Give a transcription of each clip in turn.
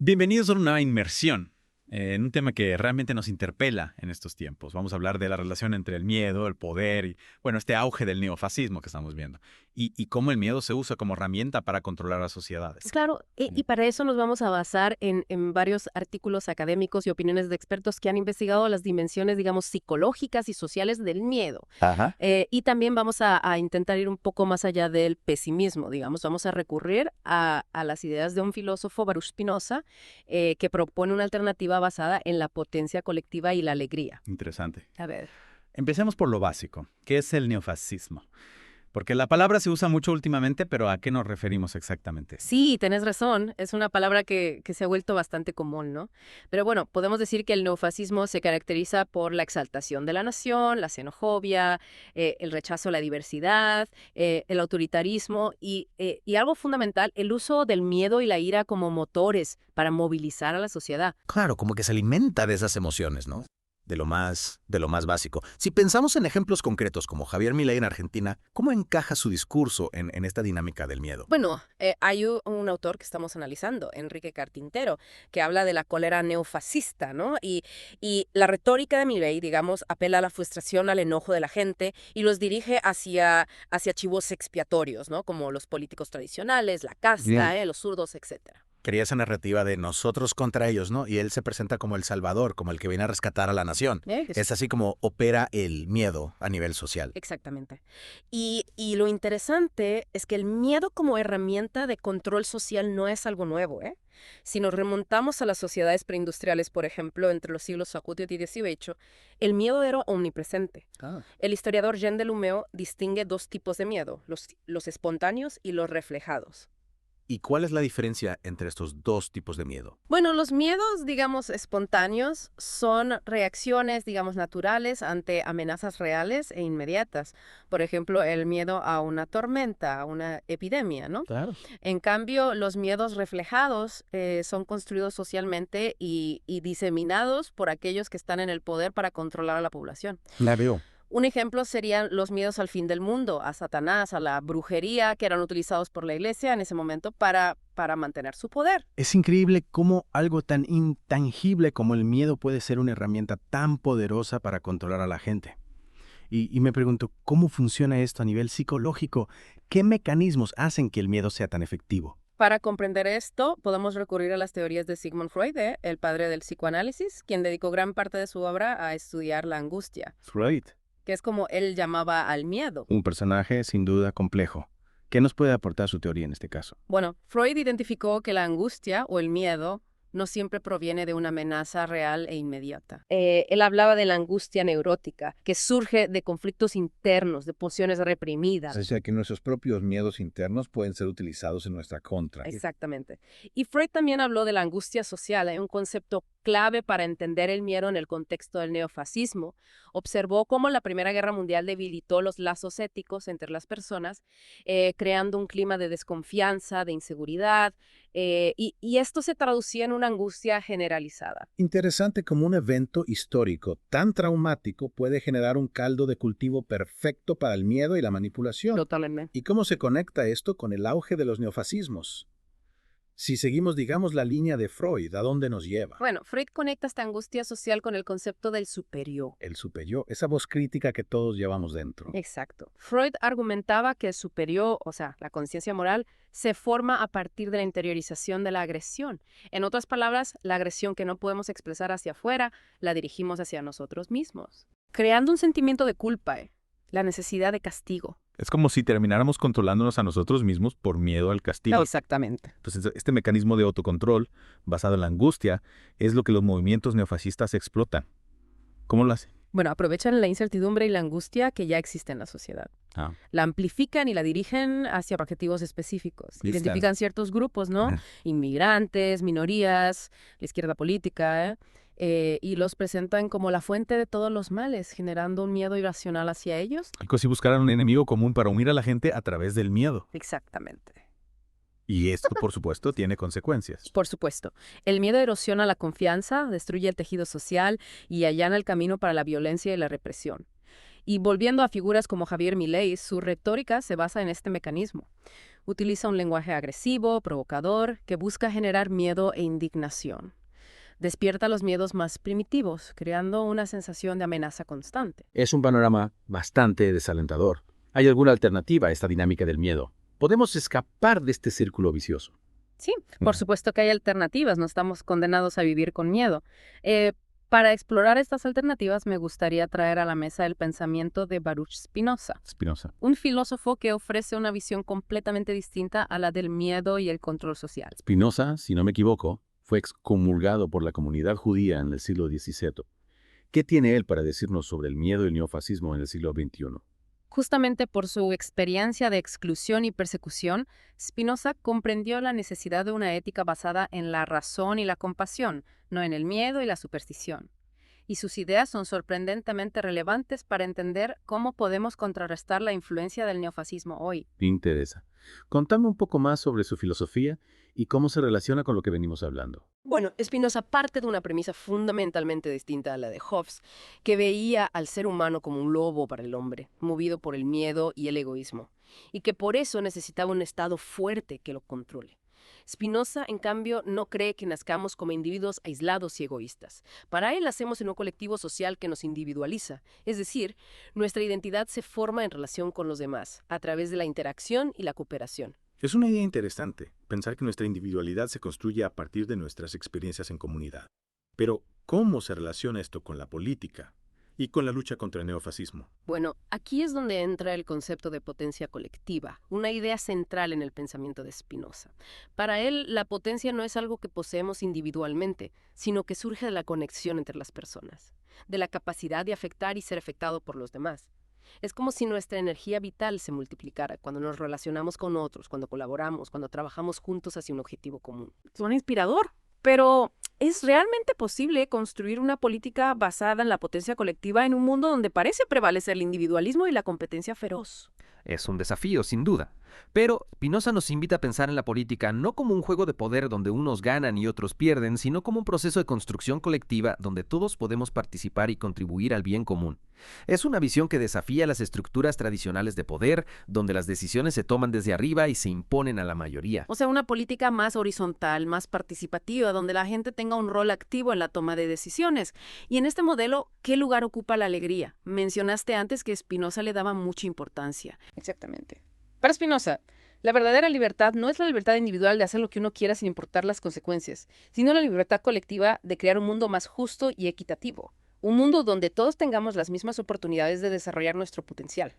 Bienvenidos a una nueva inmersión en un tema que realmente nos interpela en estos tiempos. Vamos a hablar de la relación entre el miedo, el poder y, bueno, este auge del neofascismo que estamos viendo y cómo el miedo se usa como herramienta para controlar las sociedades. Claro, y Mm. para eso nos vamos a basar en varios artículos académicos y opiniones de expertos que han investigado las dimensiones, digamos, psicológicas y sociales del miedo. Ajá. Y también vamos a intentar ir un poco más allá del pesimismo, digamos. Vamos a recurrir a las ideas de un filósofo, Baruch Spinoza, que propone una alternativa basada en la potencia colectiva y la alegría. Interesante. A ver. Empecemos por lo básico. ¿Qué es el neofascismo? Porque la palabra se usa mucho últimamente, pero ¿a qué nos referimos exactamente? Sí, tenés razón. Es una palabra que se ha vuelto bastante común, ¿no? Pero bueno, podemos decir que el neofascismo se caracteriza por la exaltación de la nación, la xenofobia, el rechazo a la diversidad, el autoritarismo y algo fundamental, el uso del miedo y la ira como motores para movilizar a la sociedad. Claro, como que se alimenta de esas emociones, ¿no? De lo más básico. Si pensamos en ejemplos concretos como Javier Milei en Argentina, ¿cómo encaja su discurso en esta dinámica del miedo? Bueno, hay un autor que estamos analizando, Enrique Cartintero, que habla de la cólera neofascista, ¿no? Y la retórica de Milei, digamos, apela a la frustración, al enojo de la gente y los dirige hacia chivos expiatorios, ¿no? Como los políticos tradicionales, la Bien. casta, los zurdos, etcétera. Quería esa narrativa de nosotros contra ellos, ¿no? Y él se presenta como el salvador, como el que viene a rescatar a la nación. Es así como opera el miedo a nivel social. Exactamente. Y lo interesante es que el miedo como herramienta de control social no es algo nuevo, ¿eh? Si nos remontamos a las sociedades preindustriales, por ejemplo, entre los siglos XVIII y XVIII, el miedo era omnipresente. Ah. El historiador Jean Delumeau distingue dos tipos de miedo, los espontáneos y los reflejados. ¿Y cuál es la diferencia entre estos dos tipos de miedo? Bueno, los miedos, digamos, espontáneos son reacciones, digamos, naturales ante amenazas reales e inmediatas. Por ejemplo, el miedo a una tormenta, a una epidemia, ¿no? Claro. En cambio, los miedos reflejados son construidos socialmente y diseminados por aquellos que están en el poder para controlar a la población. La veo. Un ejemplo serían los miedos al fin del mundo, a Satanás, a la brujería, que eran utilizados por la iglesia en ese momento para mantener su poder. Es increíble cómo algo tan intangible como el miedo puede ser una herramienta tan poderosa para controlar a la gente. Y me pregunto, ¿cómo funciona esto a nivel psicológico? ¿Qué mecanismos hacen que el miedo sea tan efectivo? Para comprender esto, podemos recurrir a las teorías de Sigmund Freud, el padre del psicoanálisis, quien dedicó gran parte de su obra a estudiar la angustia, Freud, que es como él llamaba al miedo. un personaje sin duda complejo. ¿Qué nos puede aportar su teoría en este caso? Bueno, Freud identificó que la angustia o el miedo no siempre proviene de una amenaza real e inmediata. Él hablaba de la angustia neurótica, que surge de conflictos internos, de pulsiones reprimidas. O sea que nuestros propios miedos internos pueden ser utilizados en nuestra contra. Exactamente. Y Freud también habló de la angustia social, un concepto clave para entender el miedo en el contexto del neofascismo. Observó cómo la Primera Guerra Mundial debilitó los lazos éticos entre las personas, creando un clima de desconfianza, de inseguridad, y esto se traducía en una angustia generalizada. Interesante como un evento histórico tan traumático puede generar un caldo de cultivo perfecto para el miedo y la manipulación. Totalmente. ¿Y cómo se conecta esto con el auge de los neofascismos? Si seguimos, digamos, la línea de Freud, ¿a dónde nos lleva? Bueno, Freud conecta esta angustia social con el concepto del superyo. El superyo, esa voz crítica que todos llevamos dentro. Exacto. Freud argumentaba que el superyo, o sea, la conciencia moral, se forma a partir de la interiorización de la agresión. En otras palabras, la agresión que no podemos expresar hacia afuera, la dirigimos hacia nosotros mismos, creando un sentimiento de culpa, la necesidad de castigo. Es como si termináramos controlándonos a nosotros mismos por miedo al castigo. Exactamente. Entonces, este mecanismo de autocontrol, basado en la angustia, es lo que los movimientos neofascistas explotan. ¿Cómo lo hacen? Bueno, aprovechan la incertidumbre y la angustia que ya existe en la sociedad. Ah. La amplifican y la dirigen hacia objetivos específicos. Listo. Identifican ciertos grupos, ¿no? Inmigrantes, minorías, la izquierda política, y los presentan como la fuente de todos los males, generando un miedo irracional hacia ellos. Como si buscaran un enemigo común para unir a la gente a través del miedo. Exactamente. Y esto, por supuesto, tiene consecuencias. Por supuesto. El miedo erosiona la confianza, destruye el tejido social y allana el camino para la violencia y la represión. Y volviendo a figuras como Javier Milei, su retórica se basa en este mecanismo. Utiliza un lenguaje agresivo, provocador, que busca generar miedo e indignación. Despierta los miedos más primitivos, creando una sensación de amenaza constante. Es un panorama bastante desalentador. ¿Hay alguna alternativa a esta dinámica del miedo? ¿Podemos escapar de este círculo vicioso? Sí, por supuesto que hay alternativas, no estamos condenados a vivir con miedo. Para explorar estas alternativas me gustaría traer a la mesa el pensamiento de Baruch Spinoza, Spinoza. un filósofo que ofrece una visión completamente distinta a la del miedo y el control social. Spinoza, si no me equivoco, fue excomulgado por la comunidad judía en el siglo XVII. ¿Qué tiene él para decirnos sobre el miedo y el neofascismo en el siglo XXI? Justamente por su experiencia de exclusión y persecución, Spinoza comprendió la necesidad de una ética basada en la razón y la compasión, no en el miedo y la superstición. Y sus ideas son sorprendentemente relevantes para entender cómo podemos contrarrestar la influencia del neofascismo hoy. Me interesa. Contame un poco más sobre su filosofía y cómo se relaciona con lo que venimos hablando. Bueno, Spinoza parte de una premisa fundamentalmente distinta a la de Hobbes, que veía al ser humano como un lobo para el hombre, movido por el miedo y el egoísmo, y que por eso necesitaba un estado fuerte que lo controle. Spinoza, en cambio, no cree que nazcamos como individuos aislados y egoístas. Para él, nacemos en un colectivo social que nos individualiza, es decir, nuestra identidad se forma en relación con los demás, a través de la interacción y la cooperación. Es una idea interesante, pensar que nuestra individualidad se construye a partir de nuestras experiencias en comunidad. Pero, ¿cómo se relaciona esto con la política y con la lucha contra el neofascismo? Bueno, aquí es donde entra el concepto de potencia colectiva, una idea central en el pensamiento de Spinoza. Para él, la potencia no es algo que poseemos individualmente, sino que surge de la conexión entre las personas, de la capacidad de afectar y ser afectado por los demás. Es como si nuestra energía vital se multiplicara cuando nos relacionamos con otros, cuando colaboramos, cuando trabajamos juntos hacia un objetivo común. Suena inspirador, pero ¿es realmente posible construir una política basada en la potencia colectiva en un mundo donde parece prevalecer el individualismo y la competencia feroz? Es un desafío, sin duda. Pero Spinoza nos invita a pensar en la política no como un juego de poder donde unos ganan y otros pierden, sino como un proceso de construcción colectiva donde todos podemos participar y contribuir al bien común. Es una visión que desafía las estructuras tradicionales de poder, donde las decisiones se toman desde arriba y se imponen a la mayoría. O sea, una política más horizontal, más participativa, donde la gente tenga un rol activo en la toma de decisiones. Y en este modelo, ¿qué lugar ocupa la alegría? Mencionaste antes que Spinoza le daba mucha importancia. Exactamente. Para Spinoza, la verdadera libertad no es la libertad individual de hacer lo que uno quiera sin importar las consecuencias, sino la libertad colectiva de crear un mundo más justo y equitativo. Un mundo donde todos tengamos las mismas oportunidades de desarrollar nuestro potencial.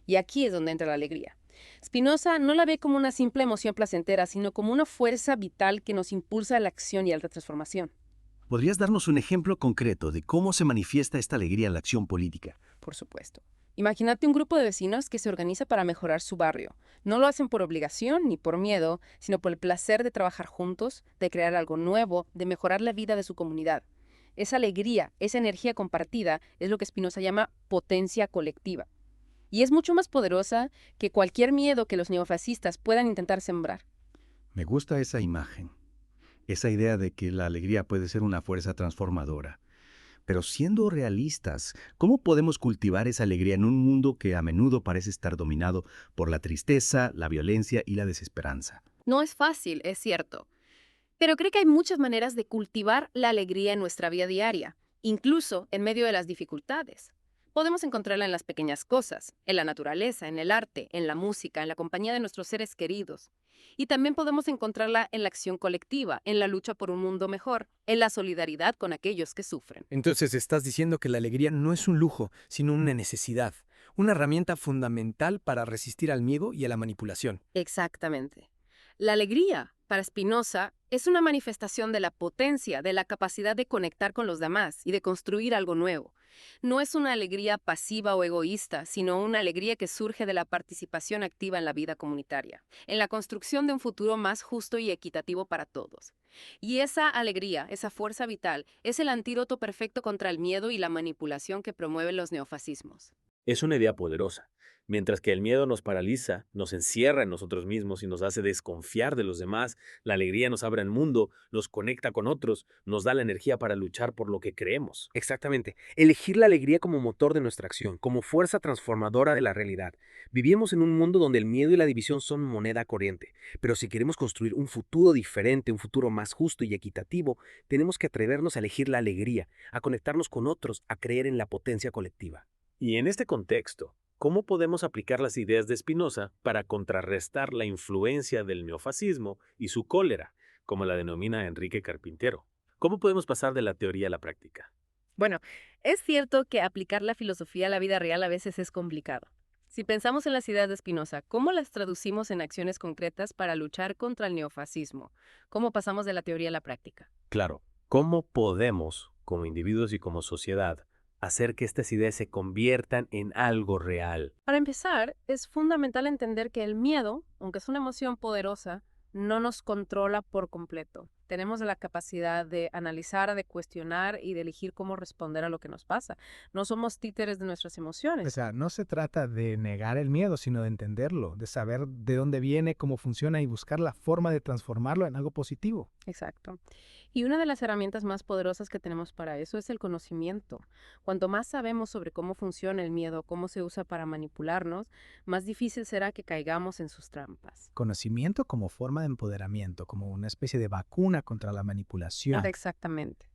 Y aquí es donde entra la alegría. Spinoza no la ve como una simple emoción placentera, sino como una fuerza vital que nos impulsa a la acción y a la transformación. ¿Podrías darnos un ejemplo concreto de cómo se manifiesta esta alegría en la acción política? Por supuesto. Imagínate un grupo de vecinos que se organiza para mejorar su barrio. No lo hacen por obligación ni por miedo, sino por el placer de trabajar juntos, de crear algo nuevo, de mejorar la vida de su comunidad. Esa alegría, esa energía compartida es lo que Spinoza llama potencia colectiva. Y es mucho más poderosa que cualquier miedo que los neofascistas puedan intentar sembrar. Me gusta esa imagen, esa idea de que la alegría puede ser una fuerza transformadora. Pero siendo realistas, ¿cómo podemos cultivar esa alegría en un mundo que a menudo parece estar dominado por la tristeza, la violencia y la desesperanza? No es fácil, es cierto. Pero creo que hay muchas maneras de cultivar la alegría en nuestra vida diaria, incluso en medio de las dificultades. Podemos encontrarla en las pequeñas cosas, en la naturaleza, en el arte, en la música, en la compañía de nuestros seres queridos. Y también podemos encontrarla en la acción colectiva, en la lucha por un mundo mejor, en la solidaridad con aquellos que sufren. Entonces estás diciendo que la alegría no es un lujo, sino una necesidad, una herramienta fundamental para resistir al miedo y a la manipulación. Exactamente. La alegría, para Spinoza, es una manifestación de la potencia, de la capacidad de conectar con los demás y de construir algo nuevo. No es una alegría pasiva o egoísta, sino una alegría que surge de la participación activa en la vida comunitaria, en la construcción de un futuro más justo y equitativo para todos. Y esa alegría, esa fuerza vital, es el antídoto perfecto contra el miedo y la manipulación que promueven los neofascismos. Es una idea poderosa. Mientras que el miedo nos paraliza, nos encierra en nosotros mismos y nos hace desconfiar de los demás, la alegría nos abre al mundo, nos conecta con otros, nos da la energía para luchar por lo que creemos. Exactamente. Elegir la alegría como motor de nuestra acción, como fuerza transformadora de la realidad. Vivimos en un mundo donde el miedo y la división son moneda corriente, pero si queremos construir un futuro diferente, un futuro más justo y equitativo, tenemos que atrevernos a elegir la alegría, a conectarnos con otros, a creer en la potencia colectiva. Y en este contexto, ¿cómo podemos aplicar las ideas de Spinoza para contrarrestar la influencia del neofascismo y su cólera, como la denomina Enrique Carpintero? ¿Cómo podemos pasar de la teoría a la práctica? Bueno, es cierto que aplicar la filosofía a la vida real a veces es complicado. Si pensamos en las ideas de Spinoza, ¿cómo las traducimos en acciones concretas para luchar contra el neofascismo? ¿Cómo pasamos de la teoría a la práctica? Claro, ¿cómo podemos, como individuos y como sociedad, hacer que estas ideas se conviertan en algo real? Para empezar, es fundamental entender que el miedo, aunque es una emoción poderosa, no nos controla por completo. Tenemos la capacidad de analizar, de cuestionar y de elegir cómo responder a lo que nos pasa. No somos títeres de nuestras O emociones. sea, no se trata de negar el miedo, sino de entenderlo, de saber de dónde viene, cómo funciona y buscar la forma de transformarlo en algo positivo. Exacto. Y una de las herramientas más poderosas que tenemos para eso es el conocimiento. Cuanto más sabemos sobre cómo funciona el miedo, cómo se usa para manipularnos, más difícil será que caigamos en sus trampas. Conocimiento como forma de empoderamiento, como una especie de vacuna contra la manipulación. Exactamente.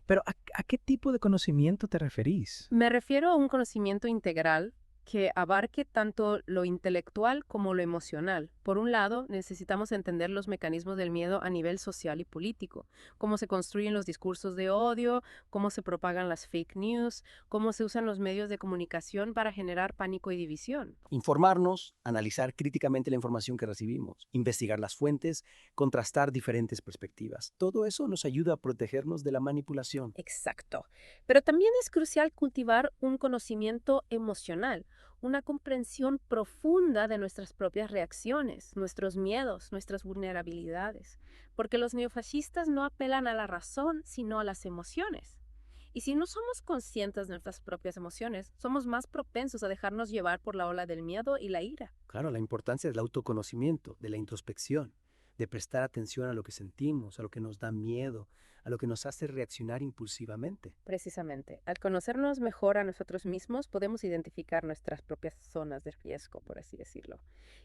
Pero ¿a qué tipo de conocimiento te referís? Me refiero a un conocimiento integral que abarque tanto lo intelectual como lo emocional. Por un lado, necesitamos entender los mecanismos del miedo a nivel social y político, cómo se construyen los discursos de odio, cómo se propagan las fake news, cómo se usan los medios de comunicación para generar pánico y división. Informarnos, analizar críticamente la información que recibimos, investigar las fuentes, contrastar diferentes perspectivas. Todo eso nos ayuda a protegernos de la manipulación. Exacto. Pero también es crucial cultivar un conocimiento emocional, una comprensión profunda de nuestras propias reacciones, nuestros miedos, nuestras vulnerabilidades, porque los neofascistas no apelan a la razón, sino a las emociones. Y si no somos conscientes de nuestras propias emociones, somos más propensos a dejarnos llevar por la ola del miedo y la ira. Claro, la importancia del autoconocimiento, de la introspección, de prestar atención a lo que sentimos, a lo que nos da miedo, a lo que nos hace reaccionar impulsivamente. Precisamente, al conocernos mejor a nosotros mismos, podemos identificar nuestras propias zonas de riesgo, por así decirlo.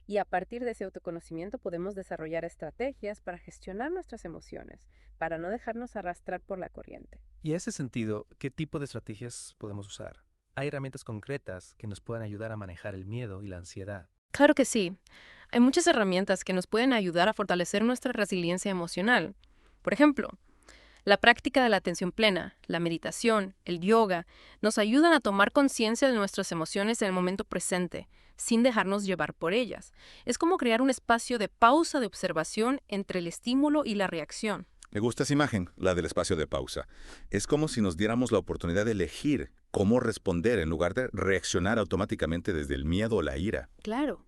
Y a partir de ese autoconocimiento podemos desarrollar estrategias para gestionar nuestras emociones, para no dejarnos arrastrar por la corriente. Y en ese sentido, ¿qué tipo de estrategias podemos usar? ¿Hay herramientas concretas que nos puedan ayudar a manejar el miedo y la ansiedad? Claro que sí. Hay muchas herramientas que nos pueden ayudar a fortalecer nuestra resiliencia emocional. Por ejemplo, la práctica de la atención plena, la meditación, el yoga, nos ayudan a tomar conciencia de nuestras emociones en el momento presente, sin dejarnos llevar por ellas. Es como crear un espacio de pausa de observación entre el estímulo y la reacción. Me gusta esa imagen, la del espacio de pausa. Es como si nos diéramos la oportunidad de elegir cómo responder en lugar de reaccionar automáticamente desde el miedo o la ira. Claro.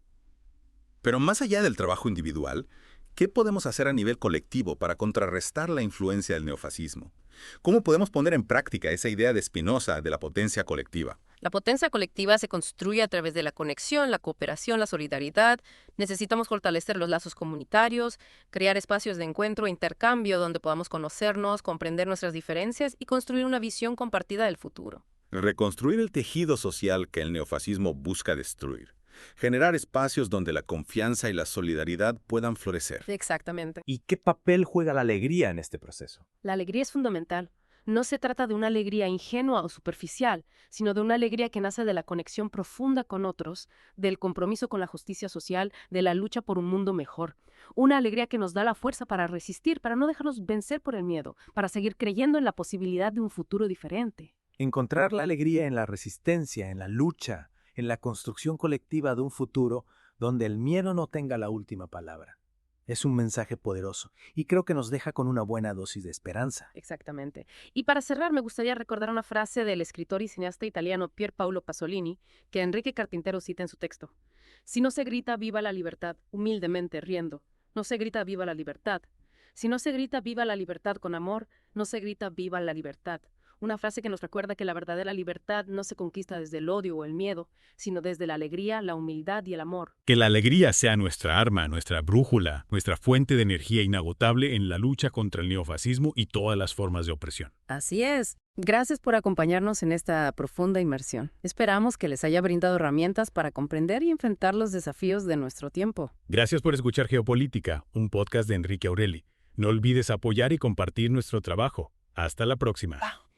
Pero más allá del trabajo individual, ¿qué podemos hacer a nivel colectivo para contrarrestar la influencia del neofascismo? ¿Cómo podemos poner en práctica esa idea de Spinoza de la potencia colectiva? La potencia colectiva se construye a través de la conexión, la cooperación, la solidaridad. Necesitamos fortalecer los lazos comunitarios, crear espacios de encuentro e intercambio donde podamos conocernos, comprender nuestras diferencias y construir una visión compartida del futuro. Reconstruir el tejido social que el neofascismo busca destruir. Generar espacios donde la confianza y la solidaridad puedan florecer. Exactamente. ¿Y qué papel juega la alegría en este proceso? La alegría es fundamental. No se trata de una alegría ingenua o superficial, sino de una alegría que nace de la conexión profunda con otros, del compromiso con la justicia social, de la lucha por un mundo mejor. Una alegría que nos da la fuerza para resistir, para no dejarnos vencer por el miedo, para seguir creyendo en la posibilidad de un futuro diferente. Encontrar la alegría en la resistencia, en la lucha, en la construcción colectiva de un futuro donde el miedo no tenga la última palabra. Es un mensaje poderoso y creo que nos deja con una buena dosis de esperanza. Exactamente. Y para cerrar, me gustaría recordar una frase del escritor y cineasta italiano Pier Paolo Pasolini, que Enrique Carpintero cita en su texto. Si no se grita viva la libertad, humildemente, riendo, no se grita viva la libertad. Si no se grita viva la libertad con amor, no se grita viva la libertad. Una frase que nos recuerda que la verdadera libertad no se conquista desde el odio o el miedo, sino desde la alegría, la humildad y el amor. Que la alegría sea nuestra arma, nuestra brújula, nuestra fuente de energía inagotable en la lucha contra el neofascismo y todas las formas de opresión. Así es. Gracias por acompañarnos en esta profunda inmersión. Esperamos que les haya brindado herramientas para comprender y enfrentar los desafíos de nuestro tiempo. Gracias por escuchar Geopolítica, un podcast de Enrique Aureli. No olvides apoyar y compartir nuestro trabajo. Hasta la próxima.